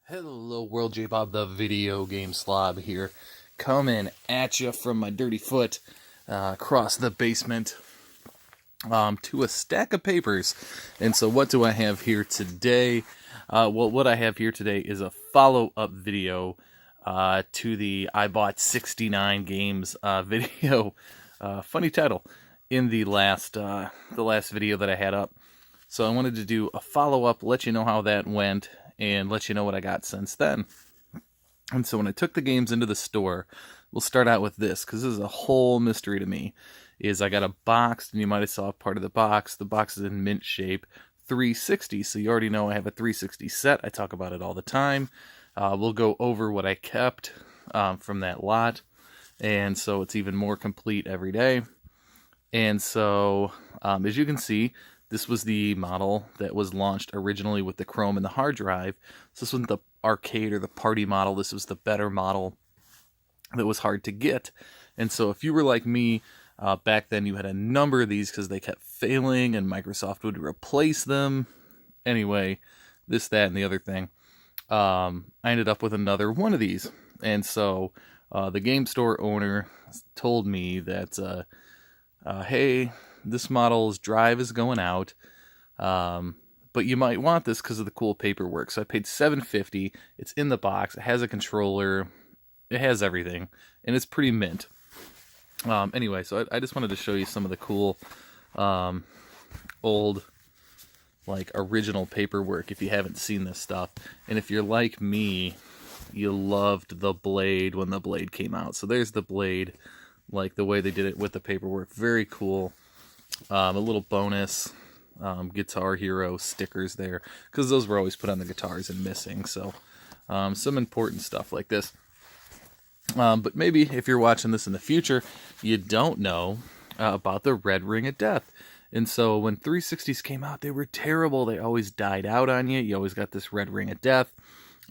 Hello world, J-Bob the video game slob here, coming at you from my dirty foot across the basement to a stack of papers. And so what do I have here today? What I have here today is a follow-up video to the I bought 69 games video. Funny title in the last video that I had up. So I wanted to do a follow-up, let you know how that went, and let you know what I got since then. And so when I took the games into the store, we'll start out with this, because this is a whole mystery to me, is I got a box, and you might have saw part of the box. The box is in mint shape, 360, so you already know I have a 360 set. I talk about it all the time. We'll go over what I kept from that lot, and so it's even more complete every day. And so, as you can see, this was the model that was launched originally with the Chrome and the hard drive. So this wasn't the arcade or the party model. This was the better model that was hard to get. And so if you were like me, back then you had a number of these because they kept failing and Microsoft would replace them. Anyway, this, that, and the other thing. I ended up with another one of these. And so the game store owner told me that, hey, this model's drive is going out, but you might want this because of the cool paperwork. So I paid $750. It's in the box. It has a controller. It has everything, and it's pretty mint. Anyway, so I just wanted to show you some of the cool old, like, original paperwork if you haven't seen this stuff. And if you're like me, you loved the Blade when the Blade came out. So there's the Blade, like the way they did it with the paperwork. Very cool. A little bonus Guitar Hero stickers there, because those were always put on the guitars and missing. So some important stuff like this. But maybe if you're watching this in the future, you don't know about the Red Ring of Death. And so when 360s came out, they were terrible. They always died out on you. You always got this Red Ring of Death.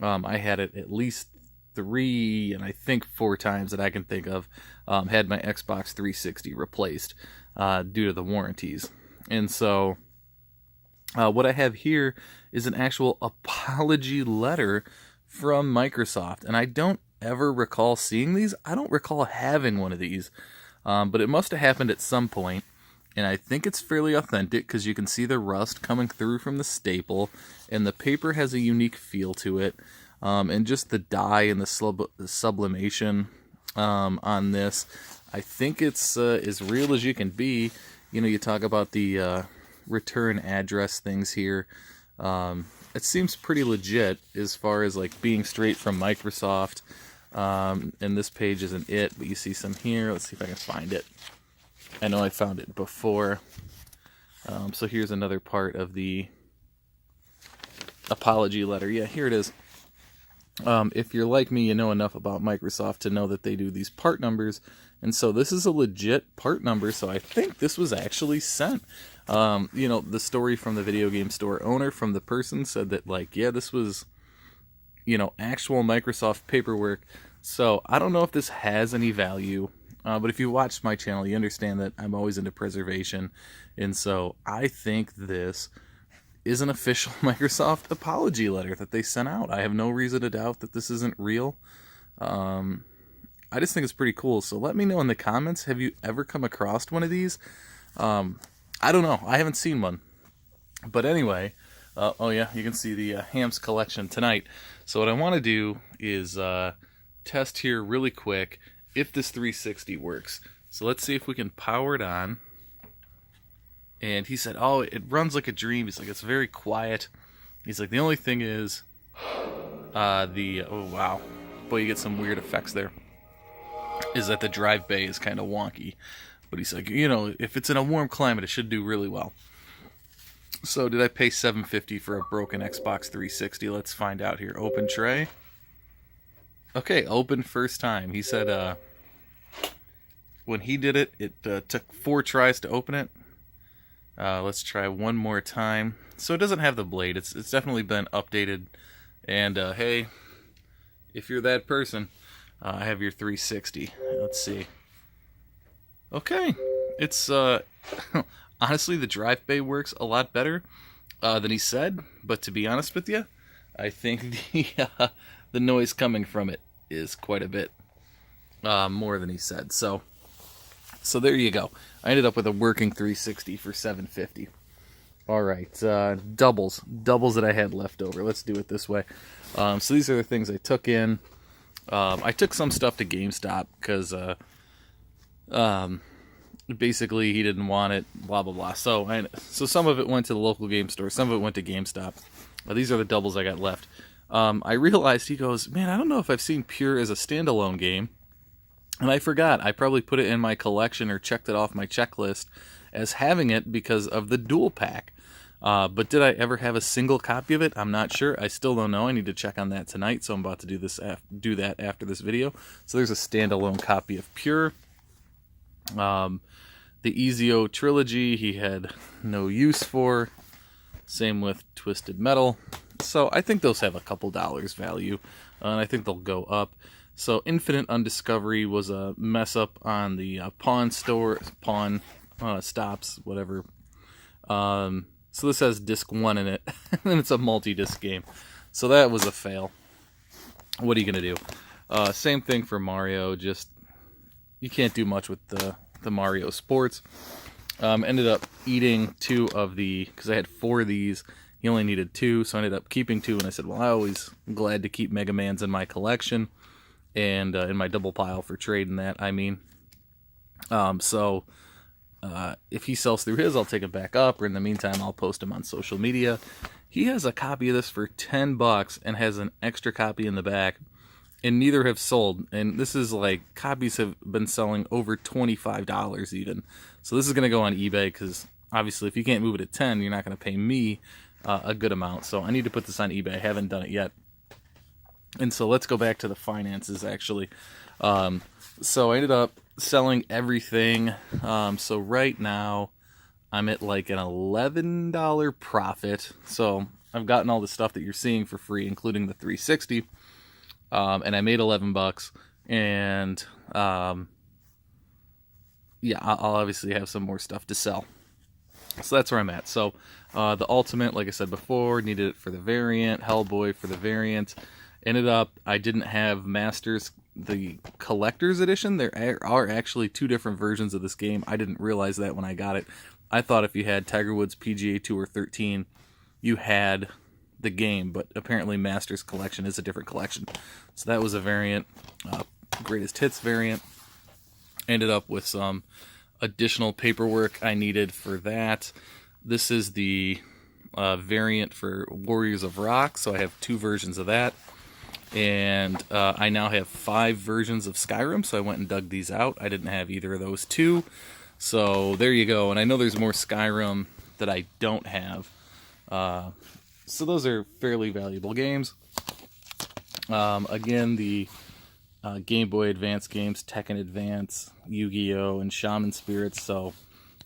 I had it at least 3 and I think 4 times that I can think of. Had my Xbox 360 replaced due to the warranties. And so what I have here is an actual apology letter from Microsoft. And I don't ever recall seeing these. I don't recall having one of these. But it must have happened at some point. And I think it's fairly authentic because you can see the rust coming through from the staple. And the paper has a unique feel to it. And just the dye and the sublimation on this, I think it's as real as you can be. You know, you talk about the return address things here. It seems pretty legit as far as like being straight from Microsoft. And this page isn't it, but you see some here. Let's see if I can find it. I know I found it before. So here's another part of the apology letter. Yeah, here it is. If you're like me, you know enough about Microsoft to know that they do these part numbers. And so this is a legit part number, so I think this was actually sent. You know, the story from the video game store owner, from the person, said that, like, yeah, this was, you know, actual Microsoft paperwork. So I don't know if this has any value, but if you watched my channel, you understand that I'm always into preservation. And so I think this is an official Microsoft apology letter that they sent out. I have no reason to doubt that this isn't real. I just think it's pretty cool. So let me know in the comments, have you ever come across one of these? I don't know. I haven't seen one. But anyway, oh yeah, you can see the Hams collection tonight. So what I want to do is test here really quick if this 360 works. So let's see if we can power it on. And he said, oh, it runs like a dream. He's like, it's very quiet. He's like, the only thing is, oh wow, boy, you get some weird effects there, is that the drive bay is kind of wonky. But he's like, you know, if it's in a warm climate, it should do really well. So did I pay $750 for a broken Xbox 360? Let's find out here. Open tray. Okay, open first time. He said when he did it, it took 4 tries to open it. Let's try one more time. So it doesn't have the blade. It's definitely been updated. And hey, if you're that person, I have your 360. Let's see. Okay, it's honestly, the drive bay works a lot better than he said. But to be honest with you, I think the noise coming from it is quite a bit more than he said. So there you go. I ended up with a working 360 for 750. All right, doubles that I had left over. Let's do it this way. So these are the things I took in. I took some stuff to GameStop because basically he didn't want it. Blah blah blah. So some of it went to the local game store. Some of it went to GameStop. These are the doubles I got left. I realized, he goes, man, I don't know if I've seen Pure as a standalone game. And I forgot. I probably put it in my collection or checked it off my checklist as having it because of the dual pack. But did I ever have a single copy of it? I'm not sure. I still don't know. I need to check on that tonight, so I'm about to do that after this video. So there's a standalone copy of Pure. The Ezio trilogy he had no use for. Same with Twisted Metal. So I think those have a couple dollars value, and I think they'll go up. So Infinite Undiscovery was a mess up on the pawn stops, whatever. So this has disc 1 in it, and it's a multi-disc game. So that was a fail. What are you going to do? Same thing for Mario, just you can't do much with the Mario Sports. Ended up eating 2 of because I had 4 of these. He only needed 2, so I ended up keeping 2, and I said, well, I always glad to keep Mega Mans in my collection, and in my double pile for trading that, I mean. So if he sells through his, I'll take it back up, or in the meantime, I'll post him on social media. He has a copy of this for $10 and has an extra copy in the back, and neither have sold. And this is like, copies have been selling over $25 even. So this is going to go on eBay, because obviously if you can't move it at 10, you're not going to pay me a good amount. So I need to put this on eBay. I haven't done it yet. And so let's go back to the finances, actually. So I ended up selling everything. So right now I'm at like an $11 profit. So I've gotten all the stuff that you're seeing for free, including the 360. And I made $11. And yeah, I'll obviously have some more stuff to sell. So that's where I'm at. So the Ultimate, like I said before, needed it for the variant. Hellboy for the variant. Ended up, I didn't have Masters, the Collector's Edition. There are actually 2 different versions of this game. I didn't realize that when I got it. I thought if you had Tiger Woods PGA Tour 13, you had the game, but apparently Masters Collection is a different collection. So that was a variant, Greatest Hits variant. Ended up with some additional paperwork I needed for that. This is the variant for Warriors of Rock, so I have 2 versions of that. And I now have 5 versions of Skyrim, so I went and dug these out. I didn't have either of those 2. So there you go. And I know there's more Skyrim that I don't have. So those are fairly valuable games. Again, the Game Boy Advance games, Tekken Advance, Yu-Gi-Oh!, and Shaman Spirits. So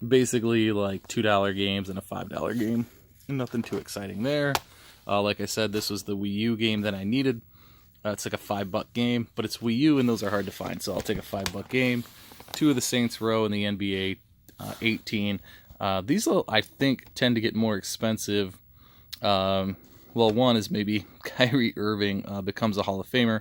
basically like $2 games and a $5 game. Nothing too exciting there. Like I said, this was the Wii U game that I needed. It's like a $5 game, but it's Wii U and those are hard to find, so I'll take a $5 game. 2 of the Saints Row and the NBA 18. These will, I think, tend to get more expensive. Well, 1 is maybe Kyrie Irving becomes a Hall of Famer,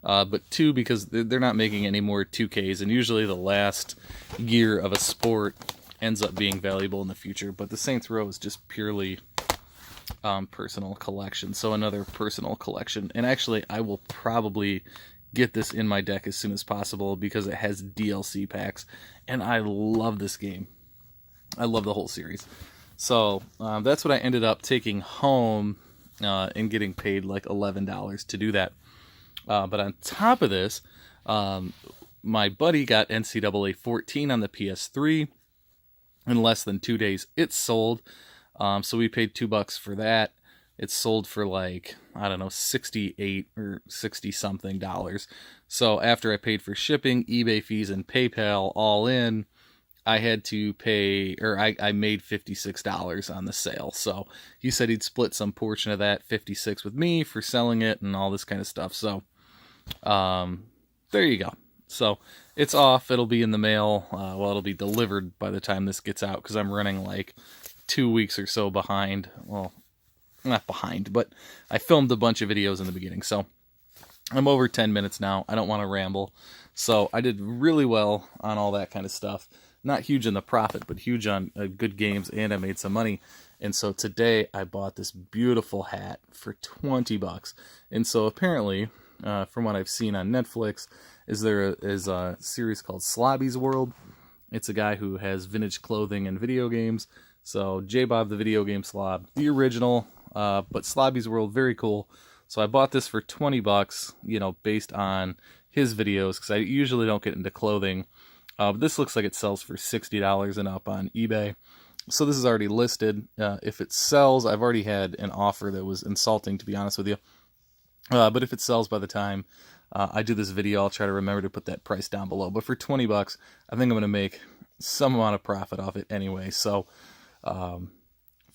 but 2 because they're not making any more 2Ks, and usually the last year of a sport ends up being valuable in the future. But the Saints Row is just purely personal collection, so another personal collection. And actually I will probably get this in my deck as soon as possible because it has DLC packs, and I love this game. I love the whole series. So that's what I ended up taking home and getting paid like $11 to do that. But on top of this, my buddy got NCAA 14 on the PS3 in less than 2 days. It sold. So we paid $2 for that. It sold for like, I don't know, 68 or 60 something dollars. So after I paid for shipping, eBay fees, and PayPal all in, I had to pay, or I made $56 on the sale. So he said he'd split some portion of that 56 with me for selling it and all this kind of stuff. So there you go. So it's off. It'll be in the mail. Well, it'll be delivered by the time this gets out because I'm running like 2 weeks or so behind. Well, not behind, but I filmed a bunch of videos in the beginning. So I'm over 10 minutes now. I don't want to ramble. So I did really well on all that kind of stuff. Not huge in the profit, but huge on good games, and I made some money. And so today I bought this beautiful hat for $20. And so apparently, from what I've seen on Netflix, there is a series called Slobby's World. It's a guy who has vintage clothing and video games. So J-Bob the Video Game Slob, the original, but Slobby's World, very cool. So I bought this for $20, you know, based on his videos, because I usually don't get into clothing. But this looks like it sells for $60 and up on eBay. So this is already listed. If it sells, I've already had an offer that was insulting, to be honest with you. But if it sells by the time I do this video, I'll try to remember to put that price down below. But for $20, I think I'm going to make some amount of profit off it anyway. So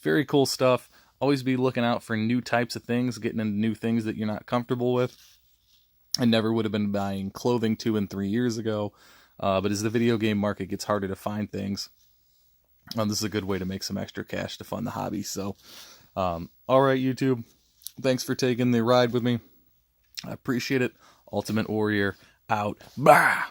very cool stuff. Always be looking out for new types of things, getting into new things that you're not comfortable with. I never would have been buying clothing 2 and 3 years ago. But as the video game market gets harder to find things, this is a good way to make some extra cash to fund the hobby. So, all right, YouTube, thanks for taking the ride with me. I appreciate it. Ultimate Warrior out. Bah!